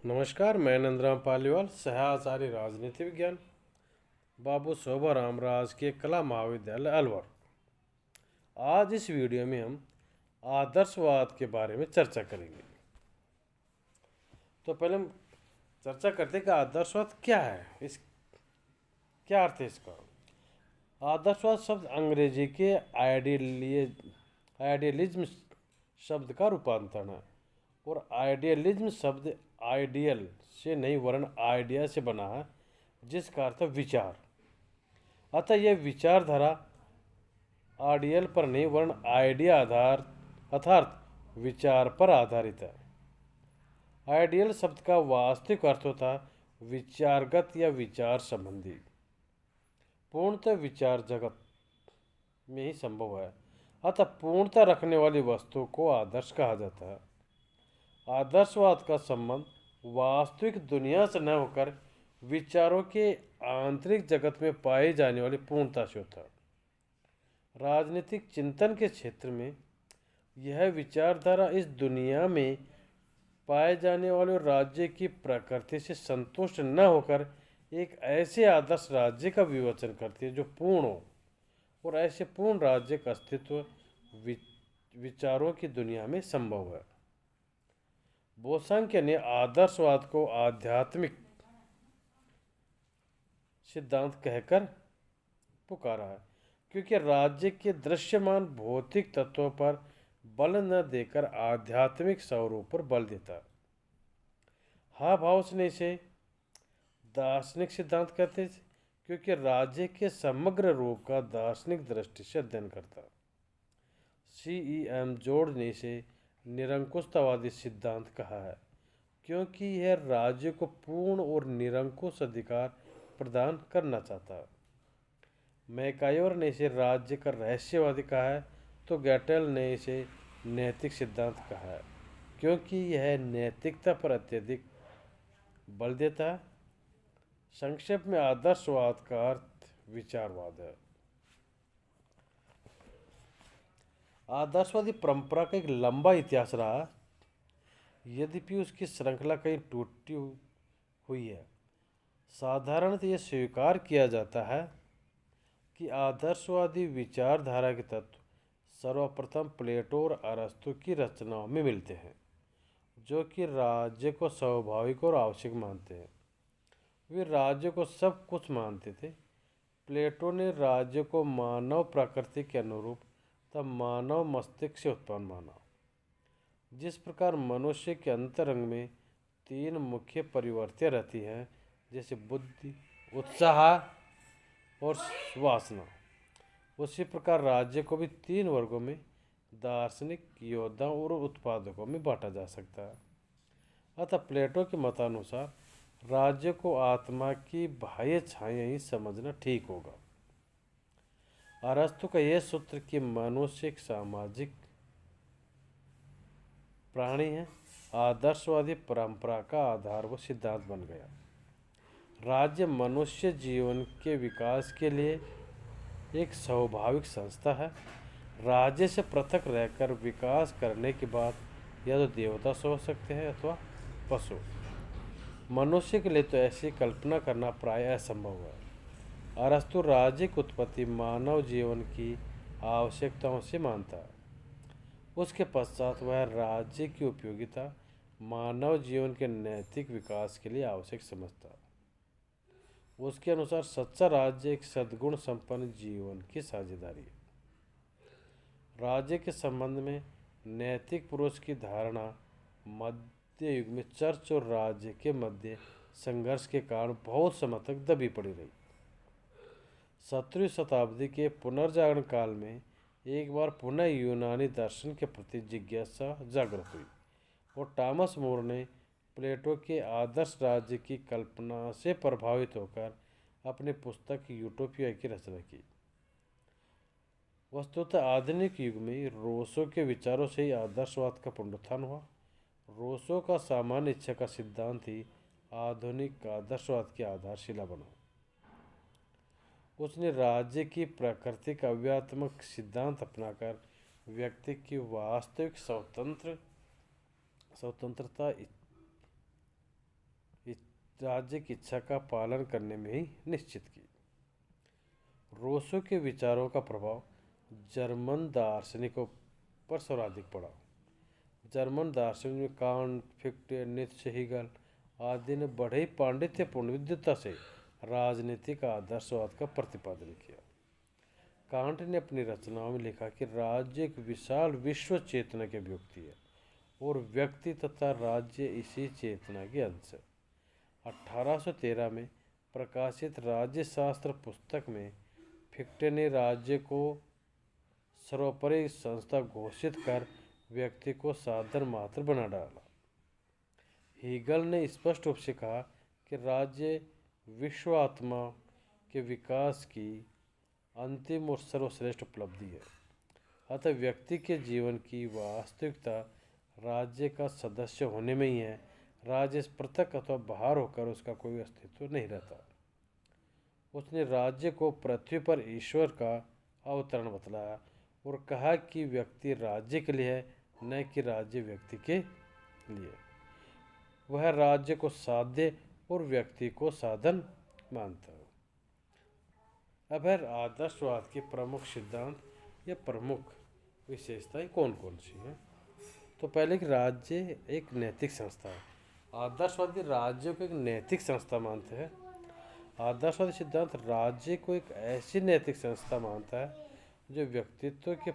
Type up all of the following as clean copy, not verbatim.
नमस्कार, मैं नंदराम पालीवाल, सह आचार्य राजनीति विज्ञान, बाबू शोभा राम राजकीय कला महाविद्यालय अलवर। आज इस वीडियो में हम आदर्शवाद के बारे में चर्चा करेंगे। तो पहले हम चर्चा करते हैं कि आदर्शवाद क्या है, इस क्या अर्थ है इसका। आदर्शवाद शब्द अंग्रेजी के आइडियलिज्म शब्द का रूपांतरण है। और आइडियलिज्म शब्द आइडियल से नहीं वरन आइडिया से बना है, जिसका अर्थ है विचार। अतः यह विचारधारा आइडियल पर नहीं वरन आइडिया आधार अर्थात विचार पर आधारित है। आइडियल शब्द का वास्तविक अर्थ होता है विचारगत या विचार संबंधी। पूर्णतः विचार जगत में ही संभव है। अतः पूर्णता रखने वाली वस्तु को आदर्श कहा जाता है। आदर्शवाद का संबंध वास्तविक दुनिया से न होकर विचारों के आंतरिक जगत में पाई जाने वाली पूर्णता से होता है। राजनीतिक चिंतन के क्षेत्र में यह विचारधारा इस दुनिया में पाए जाने वाले राज्य की प्रकृति से संतुष्ट न होकर एक ऐसे आदर्श राज्य का विवेचन करती है जो पूर्ण हो, और ऐसे पूर्ण राज्य का अस्तित्व विचारों की दुनिया में संभव है। बोसांख्य ने आदर्शवाद को आध्यात्मिक सिद्धांत कहकर पुकारा है, क्योंकि राज्य के दृश्यमान भौतिक तत्वों पर बल न देकर आध्यात्मिक स्वरूप पर बल देता है। हाभाउस ने इसे दार्शनिक सिद्धांत कहते थे, क्योंकि राज्य के समग्र रूप का दार्शनिक दृष्टि से अध्ययन करता। CEM जॉर्ज ने इसे निरंकुशतावादी सिद्धांत कहा है, क्योंकि यह राज्य को पूर्ण और निरंकुश अधिकार प्रदान करना चाहता है। मैकायोर ने इसे राज्य का रहस्यवादी कहा है, तो गैटेल ने इसे नैतिक सिद्धांत कहा है, क्योंकि यह नैतिकता पर अत्यधिक बल देता है। संक्षेप में आदर्शवाद का अर्थ विचारवाद है। आदर्शवादी परंपरा का एक लंबा इतिहास रहा, यद्यपि उसकी श्रृंखला कहीं टूटी हुई है। साधारणतः यह स्वीकार किया जाता है कि आदर्शवादी विचारधारा के तत्व सर्वप्रथम प्लेटो और अरस्तु की रचनाओं में मिलते हैं, जो कि राज्य को स्वाभाविक और आवश्यक मानते हैं। वे राज्य को सब कुछ मानते थे। प्लेटो ने राज्य को मानव प्रकृति के अनुरूप तब मानव मस्तिष्क से उत्पन्न माना। जिस प्रकार मनुष्य के अंतरंग में 3 मुख्य परिवर्तियाँ रहती हैं, जैसे बुद्धि, उत्साह और वासना, उसी प्रकार राज्य को भी 3 वर्गों में दार्शनिक, योद्धाओं और उत्पादकों में बांटा जा सकता है। अतः प्लेटो के मतानुसार राज्य को आत्मा की बाह्य छाया ही समझना ठीक होगा। अरस्तु का यह सूत्र कि मनुष्य एक सामाजिक प्राणी है, आदर्शवादी परंपरा का आधार व सिद्धांत बन गया। राज्य मनुष्य जीवन के विकास के लिए एक स्वाभाविक संस्था है। राज्य से पृथक रहकर विकास करने के बाद या तो देवता हो सकते हैं अथवा पशु। मनुष्य के लिए तो ऐसी कल्पना करना प्राय असंभव है। अरस्तु राज्य की उत्पत्ति मानव जीवन की आवश्यकताओं से मानता है। उसके पश्चात वह राज्य की उपयोगिता मानव जीवन के नैतिक विकास के लिए आवश्यक समझता है। उसके अनुसार सच्चा राज्य एक सद्गुण संपन्न जीवन की साझेदारी है। राज्य के संबंध में नैतिक पुरुष की धारणा मध्य युग में चर्च और राज्य के मध्य संघर्ष के कारण बहुत समय तक दबी पड़ी रही। 17वीं शताब्दी के पुनर्जागरण काल में एक बार पुनः यूनानी दर्शन के प्रति जिज्ञासा जागृत हुई, और टॉमस मोर ने प्लेटो के आदर्श राज्य की कल्पना से प्रभावित होकर अपनी पुस्तक यूटोपिया की रचना की। वस्तुतः आधुनिक युग में रोसो के विचारों से ही आदर्शवाद का पुनरुत्थान हुआ। रोसो का सामान्य इच्छा का सिद्धांत ही आधुनिक आदर्शवाद की आधारशिला बना। उसने राज्य की प्राकृतिक अव्यात्मक सिद्धांत अपनाकर व्यक्ति की वास्तविक स्वतंत्रता राज्य की इच्छा का पालन करने में ही निश्चित की। रूसो के विचारों का प्रभाव जर्मन दार्शनिकों पर सर्वाधिक पड़ा। जर्मन दार्शनिक में कांट, फिक्टे, नीत्शे, हीगल आदि ने बड़े ही पांडित्यपूर्ण विद्वता से राजनीतिक आदर्शवाद का प्रतिपादन किया। कांट ने अपनी रचनाओं में लिखा कि राज्य एक विशाल विश्व चेतना की अभिव्यक्ति है और व्यक्ति तथा राज्य इसी चेतना के अंश है। 1813 में प्रकाशित राज्यशास्त्र पुस्तक में फिक्टे ने राज्य को सर्वोपरि संस्था घोषित कर व्यक्ति को साधन मात्र बना डाला। हीगल ने स्पष्ट रूप से कहा कि राज्य विश्व आत्मा के विकास की अंतिम और सर्वश्रेष्ठ उपलब्धि है। अतः व्यक्ति के जीवन की वास्तविकता राज्य का सदस्य होने में ही है। राज्य से पृथक अथवा बाहर होकर उसका कोई अस्तित्व नहीं रहता। उसने राज्य को पृथ्वी पर ईश्वर का अवतरण बतलाया और कहा कि व्यक्ति राज्य के लिए है, न कि राज्य व्यक्ति के लिए। वह राज्य को साध्य और व्यक्ति को साधन मानता है। अब है आदर्शवाद के प्रमुख सिद्धांत या प्रमुख विशेषताएं कौन कौन सी हैं। तो पहले कि राज्य एक नैतिक संस्था है। आदर्शवादी राज्य को एक नैतिक संस्था मानते हैं। आदर्शवादी सिद्धांत राज्य को एक ऐसी नैतिक संस्था मानता है जो व्यक्तित्व के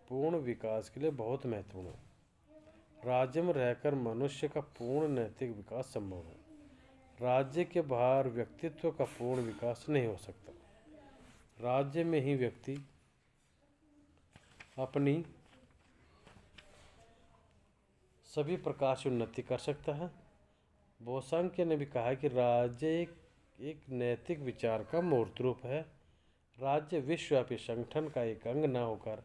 पूर्ण विकास के लिए बहुत महत्वपूर्ण है। राज्य में रहकर मनुष्य का पूर्ण नैतिक विकास संभव है। राज्य के बाहर व्यक्तित्व का पूर्ण विकास नहीं हो सकता। राज्य में ही व्यक्ति अपनी सभी प्रकार से उन्नति कर सकता है। बोसांख्य ने भी कहा है कि राज्य एक नैतिक विचार का मूर्त रूप है। राज्य विश्वव्यापी संगठन का एक अंग न होकर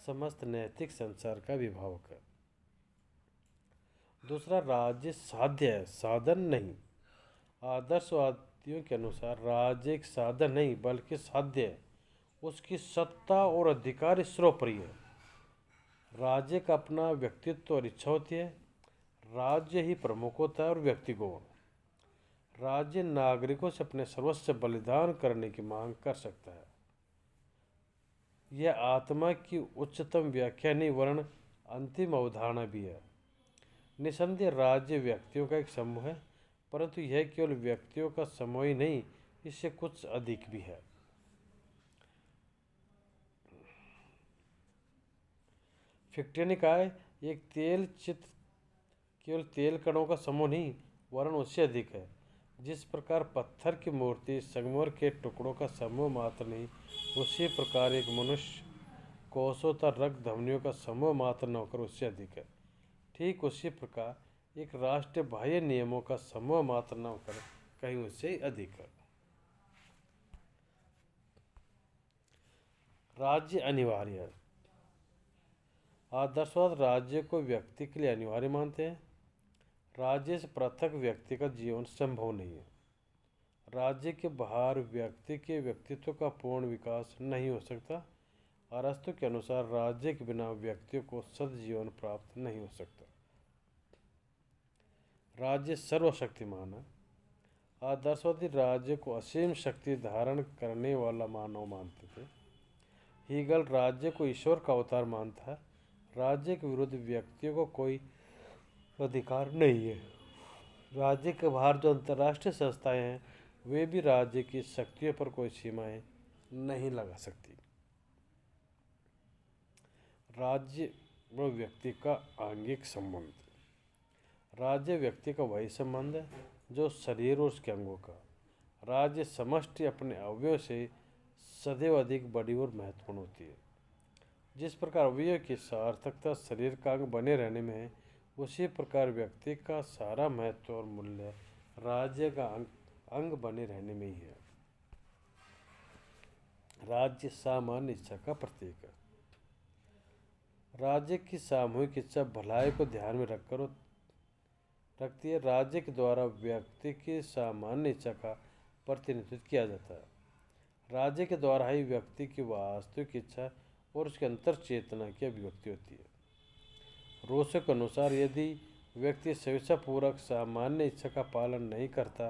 समस्त नैतिक संसार का अभिभावक है। दूसरा, राज्य साध्य है, साधन नहीं। आदर्शवादियों के अनुसार राज्य एक साधन नहीं बल्कि साध्य है। उसकी सत्ता और अधिकार सर्वोपरि है। राज्य का अपना व्यक्तित्व और इच्छा होती है। राज्य ही प्रमुख होता है और व्यक्ति गौण। राज्य नागरिकों से अपने सर्वस्व बलिदान करने की मांग कर सकता है। यह आत्मा की उच्चतम व्याख्या नहीं वरन अंतिम अवधारणा भी है। निसंदेह राज्य व्यक्तियों का एक समूह है, परंतु यह केवल व्यक्तियों का समूह ही नहीं, इससे कुछ अधिक भी है। फिक्टे ने कहा है एक तेल चित्र केवल तेल कणों का समूह नहीं वरन उससे अधिक है। जिस प्रकार पत्थर की मूर्ति संगमरमर के टुकड़ों का समूह मात्र नहीं, उसी प्रकार एक मनुष्य कोसों तक रक्त धमनियों का समूह मात्र न होकर उससे अधिक है। ठीक उसी प्रकार एक राष्ट्र बाह्य नियमों का समूह मात्र न होकर कहीं उससे अधिक है। राज्य अनिवार्य है। आदर्शवाद राज्य को व्यक्ति के लिए अनिवार्य मानते हैं। राज्य से पृथक व्यक्ति का जीवन संभव नहीं है। राज्य के बाहर व्यक्ति के व्यक्तित्व का पूर्ण विकास नहीं हो सकता। अरस्तु के अनुसार राज्य के बिना व्यक्तियों को सद्जीवन प्राप्त नहीं हो सकता। राज्य सर्वशक्तिमान है। आदर्शवादी राज्य को असीम शक्ति धारण करने वाला मानव मानते थे। हीगल राज्य को ईश्वर का अवतार मानता है। राज्य के विरुद्ध व्यक्तियों को कोई अधिकार नहीं है। राज्य के बाहर जो अंतर्राष्ट्रीय संस्थाएं हैं वे भी राज्य की शक्तियों पर कोई सीमाएं नहीं लगा सकती। राज्य व व्यक्ति का आंगिक संबंध। राज्य व्यक्ति का वही संबंध है जो शरीर और उसके अंगों का। राज्य समष्टि अपने अवयव से सदैव अधिक बड़ी और महत्वपूर्ण होती है। जिस प्रकार अवयव की सार्थकता शरीर का अंग बने रहने में है, उसी प्रकार व्यक्ति का सारा महत्व और मूल्य राज्य का अंग बने रहने में ही है। राज्य सामान्य इच्छा का प्रतीक है। राज्य की सामूहिक इच्छा भलाई को ध्यान में रखती है। राज्य के द्वारा व्यक्ति की सामान्य इच्छा का प्रतिनिधित्व किया जाता है। राज्य के द्वारा ही व्यक्ति की वास्तविक इच्छा और उसके अंतर चेतना की अभिव्यक्ति होती है। रूसो के अनुसार यदि व्यक्ति स्वेच्छापूर्वक सामान्य इच्छा का पालन नहीं करता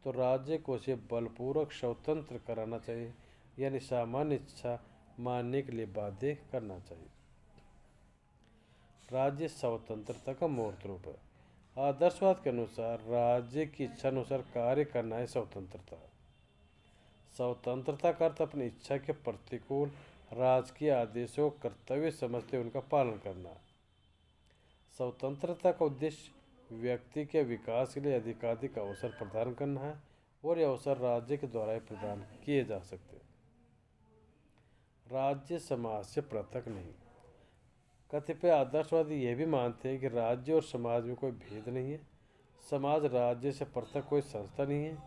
तो राज्य को उसे बलपूर्वक स्वतंत्र कराना चाहिए, यानी सामान्य इच्छा मानने के लिए बाध्य करना चाहिए। राज्य स्वतंत्रता का मूर्त रूप है। आदर्शवाद के अनुसार राज्य की इच्छा अनुसार कार्य करना है स्वतंत्रता। स्वतंत्रता का अर्थ अपनी इच्छा के प्रतिकूल राजकीय आदेशों को कर्तव्य समझते उनका पालन करना। स्वतंत्रता का उद्देश्य व्यक्ति के विकास के लिए अधिकाधिक अवसर प्रदान करना है और ये अवसर राज्य के द्वारा ही प्रदान किए जा सकते हैं। राज्य समाज से पृथक नहीं। कतिपय आदर्शवादी यह भी मानते हैं कि राज्य और समाज में कोई भेद नहीं है। समाज राज्य से पृथक कोई संस्था नहीं है,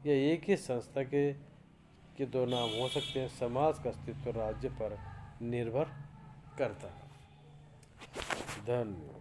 यह एक ही संस्था के दो नाम हो सकते हैं। समाज का अस्तित्व राज्य पर निर्भर करता है। धन्यवाद।